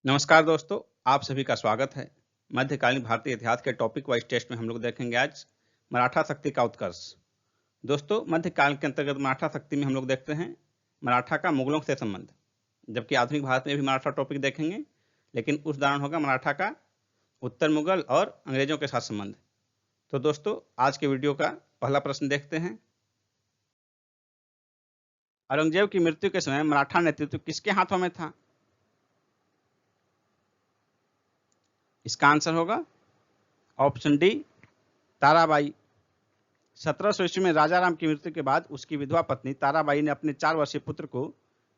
नमस्कार दोस्तों, आप सभी का स्वागत है। मध्यकालीन भारतीय इतिहास के टॉपिक वाइज टेस्ट में हम लोग देखेंगे आज मराठा शक्ति का उत्कर्ष। दोस्तों, मध्यकाल के अंतर्गत मराठा शक्ति में हम लोग देखते हैं मराठा का मुगलों से संबंध, जबकि आधुनिक भारत में भी मराठा टॉपिक देखेंगे, लेकिन उस दौरान होगा मराठा का उत्तर मुगल और अंग्रेजों के साथ संबंध। तो दोस्तों, आज के वीडियो का पहला प्रश्न देखते हैं। औरंगजेब की मृत्यु के समय मराठा नेतृत्व किसके हाथों में था? इसका आंसर होगा ऑप्शन डी, ताराबाई। 1700 ईस्वी में राजा राम की मृत्यु के बाद उसकी विधवा पत्नी ताराबाई ने अपने 4 वर्षीय पुत्र को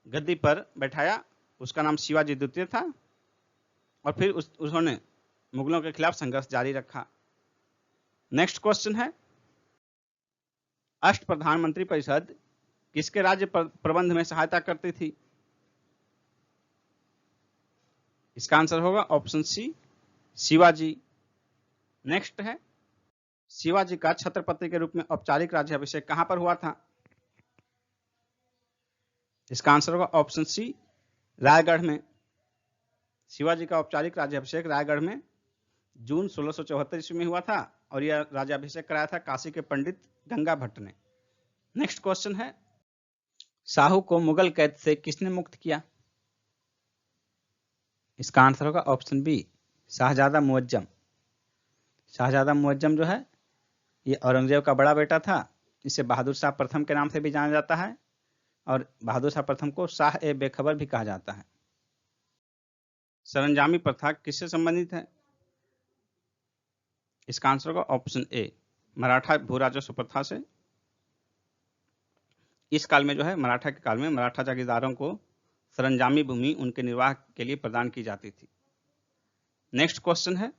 गद्दी पर बैठाया। उसका नाम शिवाजी द्वितीय था और फिर उन्होंने मुगलों के खिलाफ संघर्ष जारी रखा। नेक्स्ट क्वेश्चन है, अष्ट प्रधानमंत्री परिषद किसके राज्य प्रबंध में सहायता करती थी? इसका आंसर होगा ऑप्शन सी, शिवाजी। नेक्स्ट है, शिवाजी का छत्रपति के रूप में औपचारिक राज्याभिषेक कहां पर हुआ था? इसका आंसर होगा ऑप्शन सी, रायगढ़ में। शिवाजी का औपचारिक राज्याभिषेक रायगढ़ में जून 1674 ईस्वी में हुआ था और यह राज्याभिषेक कराया था काशी के पंडित गंगा भट्ट ने। नेक्स्ट क्वेश्चन है, शाहू को मुगल कैद से किसने मुक्त किया? इसका आंसर होगा ऑप्शन बी, शाहजादा मुअज्जम। शाहजादा मुअज्जम जो है ये औरंगजेब का बड़ा बेटा था। इसे बहादुर शाह प्रथम के नाम से भी जाना जाता है और बहादुर शाह प्रथम को शाह ए बेखबर भी कहा जाता है। सरंजामी प्रथा किससे संबंधित है? इसका आंसर होगा ऑप्शन ए, मराठा भू राजस्व प्रथा से। इस काल में जो है मराठा के काल में मराठा जागीरदारों को सरंजामी भूमि उनके निर्वाह के लिए प्रदान की जाती थी। नेक्स्ट क्वेश्चन है,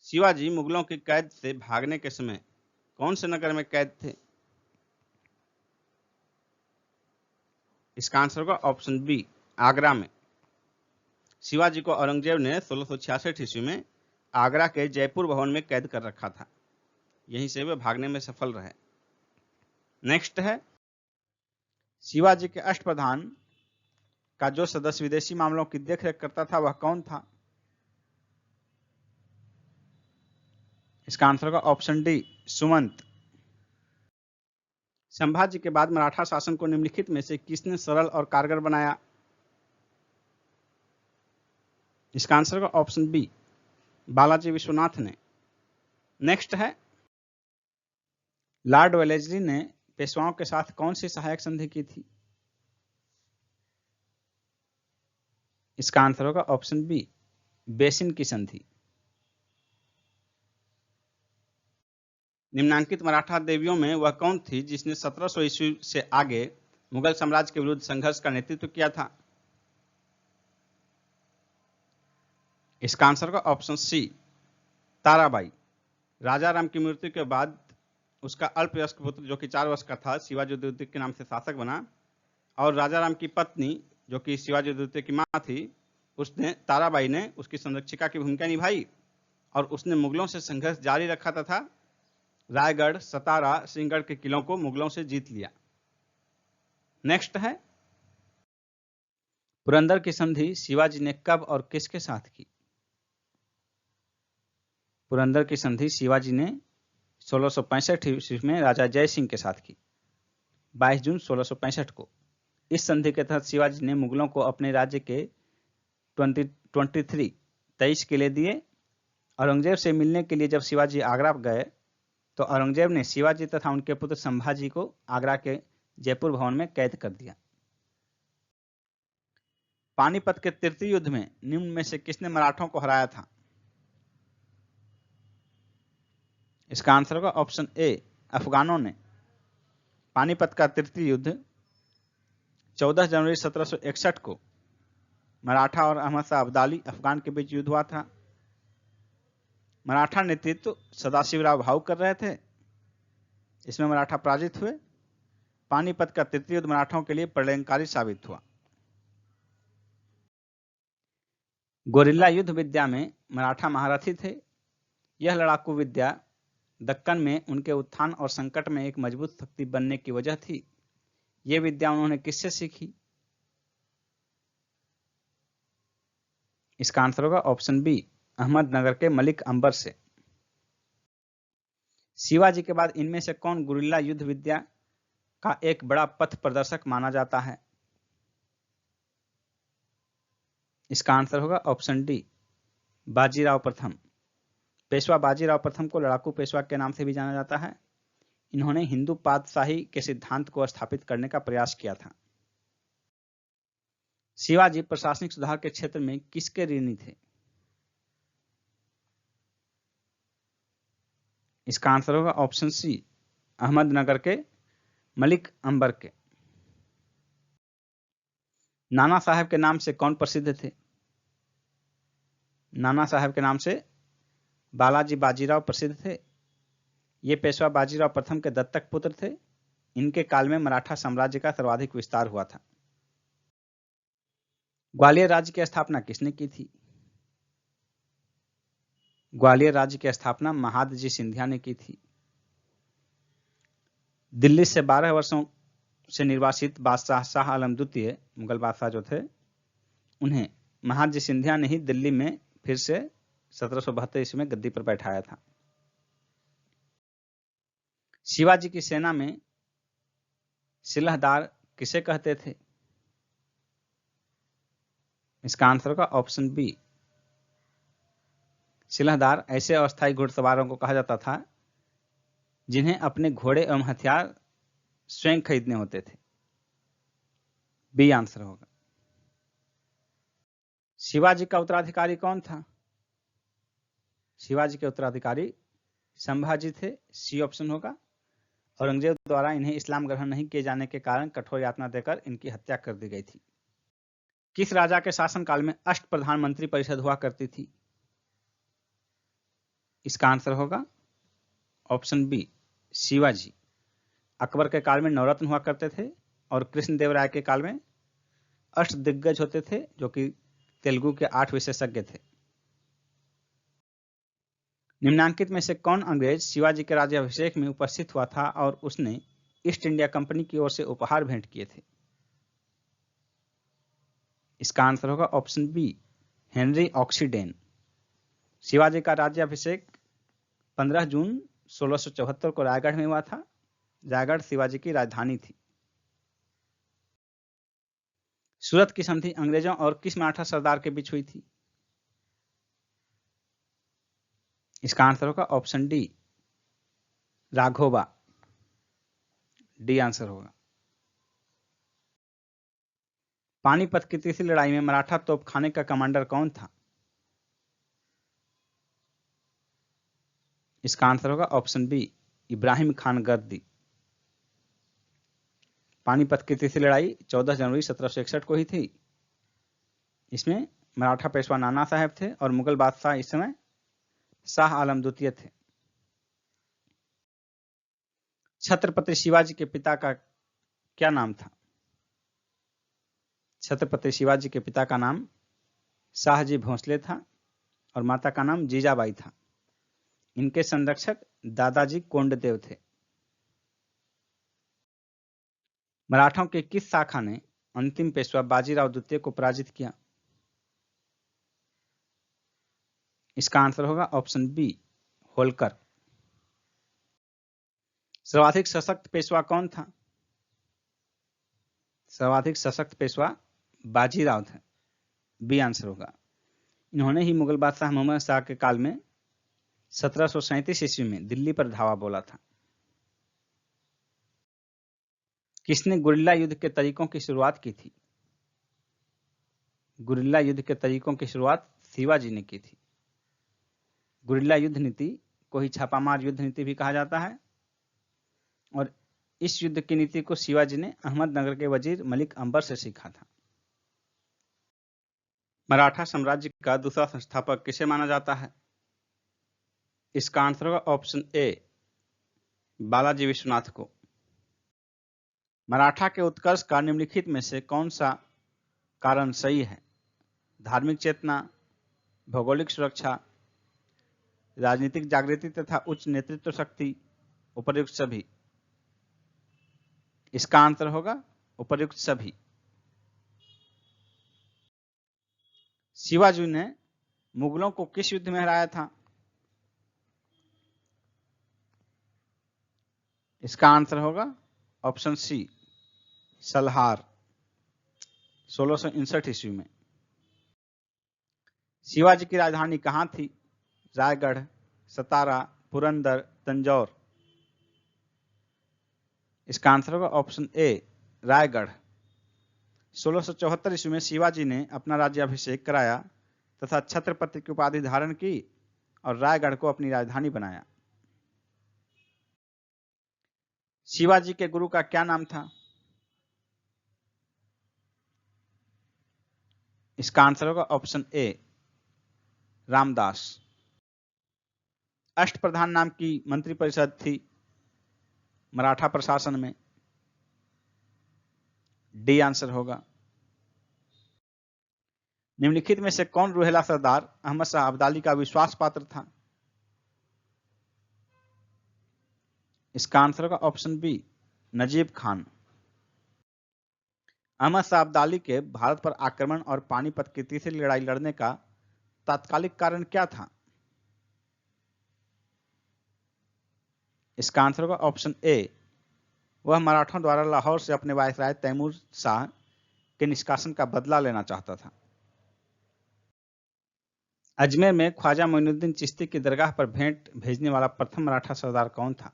शिवाजी मुगलों की कैद से भागने के समय कौन से नगर में कैद थे? इसका आंसर होगा ऑप्शन बी, आगरा में। शिवाजी को औरंगजेब ने 1666 ईस्वी में आगरा के जयपुर भवन में कैद कर रखा था। यहीं से वे भागने में सफल रहे। नेक्स्ट है, शिवाजी के अष्टप्रधान का जो सदस्य विदेशी मामलों की देखरेख करता था वह कौन था? इसका आंसर होगा ऑप्शन डी, सुमंत। संभाजी के बाद मराठा शासन को निम्नलिखित में से किसने सरल और कारगर बनाया? इसका आंसर होगा ऑप्शन बी, बालाजी विश्वनाथ ने। नेक्स्ट है, लॉर्ड वेलेस्ली ने पेशवाओं के साथ कौन सी सहायक संधि की थी? इसका आंसर होगा ऑप्शन बी, बेसिन की संधि। निम्नांकित मराठा देवियों में वह कौन थी जिसने 1700 ईस्वी से आगे मुगल साम्राज्य के विरुद्ध संघर्ष का नेतृत्व किया था? इसका आंसर होगा ऑप्शन सी, ताराबाई। राजा राम की मृत्यु के बाद उसका अल्पवयस्क पुत्र जो कि 4 वर्ष का था शिवाजी द्वितीय के नाम से शासक बना और राजा राम की पत्नी जो कि शिवाजी द्वितीय की मां थी उसने ताराबाई ने उसकी संरक्षिका की भूमिका निभाई और उसने मुगलों से संघर्ष जारी रखा तथा रायगढ़, सतारा, सिंहगढ़ के किलों को मुगलों से जीत लिया। नेक्स्ट है, पुरंदर की संधि शिवाजी ने कब और किसके साथ की? पुरंदर की संधि शिवाजी ने 1665 ईस्वी में राजा जय सिंह के साथ की, 22 जून 1665 को। इस संधि के तहत शिवाजी ने मुगलों को अपने राज्य के 23 किले दिए। औरंगजेब से मिलने के लिए जब शिवाजी आगरा गए तो औरंगजेब ने शिवाजी तथा उनके पुत्र संभाजी को आगरा के जयपुर भवन में कैद कर दिया। पानीपत के तृतीय युद्ध में निम्न में से किसने मराठों को हराया था? इसका आंसर होगा ऑप्शन ए, अफगानों ने। पानीपत का तृतीय युद्ध 14 जनवरी 1761 को मराठा और अहमद शाह अब्दाली अफगान के बीच युद्ध हुआ था। मराठा नेतृत्व सदाशिवराव भाऊ कर रहे थे। इसमें मराठा पराजित हुए। पानीपत का तृतीय युद्ध मराठों के लिए प्रलयंकारी साबित हुआ। गोरिल्ला युद्ध विद्या में मराठा महारथी थे। यह लड़ाकू विद्या दक्कन में उनके उत्थान और संकट में एक मजबूत शक्ति बनने की वजह थी। यह विद्या उन्होंने किससे सीखी? इसका आंसर होगा ऑप्शन बी, अहमदनगर के मलिक अंबर से। शिवाजी के बाद इनमें से कौन गुरिल्ला युद्ध विद्या का एक बड़ा पथ प्रदर्शक माना जाता है? इसका आंसर होगा ऑप्शन डी, बाजीराव प्रथम। पेशवा बाजीराव प्रथम को लड़ाकू पेशवा के नाम से भी जाना जाता है। इन्होंने हिंदू पातशाही के सिद्धांत को स्थापित करने का प्रयास किया था। शिवाजी प्रशासनिक सुधार के क्षेत्र में किसके ऋणी थे? इसका आंसर होगा ऑप्शन सी, अहमदनगर के मलिक अंबर के। नाना साहब के नाम से कौन प्रसिद्ध थे? नाना साहब के नाम से बालाजी बाजीराव प्रसिद्ध थे। ये पेशवा बाजीराव प्रथम के दत्तक पुत्र थे। इनके काल में मराठा साम्राज्य का सर्वाधिक विस्तार हुआ था। ग्वालियर राज्य की स्थापना किसने की थी? ग्वालियर राज्य की स्थापना महादजी सिंधिया ने की थी। दिल्ली से 12 वर्षों से निर्वासित बादशाह शाह आलम द्वितीय, मुगल बादशाह जो थे, उन्हें महादजी सिंधिया ने ही दिल्ली में फिर से 1772 ईस्वी में गद्दी पर बैठाया था। शिवाजी की सेना में सिलहदार किसे कहते थे? इसका आंसर होगा ऑप्शन बी, सिलहदार ऐसे अस्थायी घुड़सवारों को कहा जाता था जिन्हें अपने घोड़े एवं हथियार स्वयं खरीदने होते थे। बी आंसर होगा। शिवाजी का उत्तराधिकारी कौन था? शिवाजी के उत्तराधिकारी संभाजी थे। सी ऑप्शन होगा। औरंगजेब द्वारा इन्हें इस्लाम ग्रहण नहीं किए जाने के कारण कठोर यातना देकर इनकी हत्या कर दी गई थी। किस राजा के शासनकाल में अष्ट प्रधानमंत्री परिषद हुआ करती थी? इसका आंसर होगा ऑप्शन बी, शिवाजी। अकबर के काल में नवरत्न हुआ करते थे और कृष्णदेवराय के काल में अष्ट दिग्गज होते थे, जो कि तेलुगु के 8 विशेषज्ञ थे। निम्नांकित में से कौन अंग्रेज शिवाजी के राज्याभिषेक में उपस्थित हुआ था और उसने ईस्ट इंडिया कंपनी की ओर से उपहार भेंट किए थे? इसका आंसर होगा ऑप्शन बी, हेनरी ऑक्सीडेन। शिवाजी का राज्याभिषेक 15 जून 1674 को रायगढ़ में हुआ था। रायगढ़ शिवाजी की राजधानी थी। सूरत की संधि अंग्रेजों और किस मराठा सरदार के बीच हुई थी? इसका आंसर होगा option D, Raghoba. D answer होगा। पानीपत की तीसरी लड़ाई में मराठा तोपखाने का कमांडर कौन था? इसका आंसर होगा ऑप्शन बी, इब्राहिम खान गर्दी। पानीपत की तीसरी लड़ाई 14 जनवरी 1761 को ही थी। इसमें मराठा पेशवा नाना साहब थे और मुगल बादशाह इस समय शाह आलम द्वितीय थे। छत्रपति शिवाजी के पिता का क्या नाम था? छत्रपति शिवाजी के पिता का नाम शाहजी भोंसले था और माता का नाम जीजाबाई था। इनके संरक्षक दादाजी कोंडदेव थे। मराठों की किस शाखा ने अंतिम पेशवा बाजीराव द्वितीय को पराजित किया? इसका आंसर होगा ऑप्शन बी, होलकर। सर्वाधिक सशक्त पेशवा कौन था? सर्वाधिक सशक्त पेशवा बाजीराव थे। बी आंसर होगा। इन्होंने ही मुगल बादशाह मोहम्मद शाह के काल में 1737 ईस्वी में दिल्ली पर धावा बोला था। किसने गुरिल्ला युद्ध के तरीकों की शुरुआत की थी? गुरिल्ला युद्ध के तरीकों की शुरुआत शिवाजी ने की थी। गुरिल्ला युद्ध नीति को ही छापामार युद्ध नीति भी कहा जाता है और इस युद्ध की नीति को शिवाजी ने अहमदनगर के वजीर मलिक अंबर से सीखा था। मराठा साम्राज्य का दूसरा संस्थापक किसे माना जाता है? इसका आंसर होगा ऑप्शन ए, बालाजी विश्वनाथ को। मराठा के उत्कर्ष का निम्नलिखित में से कौन सा कारण सही है? धार्मिक चेतना, भौगोलिक सुरक्षा, राजनीतिक जागृति तथा उच्च नेतृत्व शक्ति, उपर्युक्त सभी। इसका आंसर होगा उपर्युक्त सभी। शिवाजी ने मुगलों को किस युद्ध में हराया था? इसका आंसर होगा ऑप्शन सी, सलहार, 1659 ईस्वी में। शिवाजी की राजधानी कहां थी? रायगढ़, सतारा, पुरंदर, तंजौर। इसका आंसर होगा ऑप्शन ए, रायगढ़। 1674 ईस्वी में शिवाजी ने अपना राज्याभिषेक कराया तथा छत्रपति की उपाधि धारण की और रायगढ़ को अपनी राजधानी बनाया। शिवाजी के गुरु का क्या नाम था? इसका आंसर होगा ऑप्शन ए, रामदास। अष्टप्रधान नाम की मंत्रिपरिषद थी मराठा प्रशासन में। डी आंसर होगा। निम्नलिखित में से कौन रूहेला सरदार अहमद शाह अब्दाली का विश्वास पात्र था? इसका आंसर होगा ऑप्शन बी, नजीब खान। अहमद शाह अब्दाली के भारत पर आक्रमण और पानीपत की तीसरी लड़ाई लड़ने का तात्कालिक कारण क्या था? इसका आंसर होगा ऑप्शन ए, वह मराठों द्वारा लाहौर से अपने वायसराय तैमूर शाह के निष्कासन का बदला लेना चाहता था। अजमेर में ख्वाजा मोइनुद्दीन चिश्ती की दरगाह पर भेंट भेजने वाला प्रथम मराठा सरदार कौन था?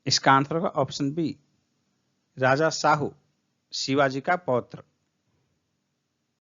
इसका आंसर होगा ऑप्शन बी, राजा साहू, शिवाजी का पौत्र।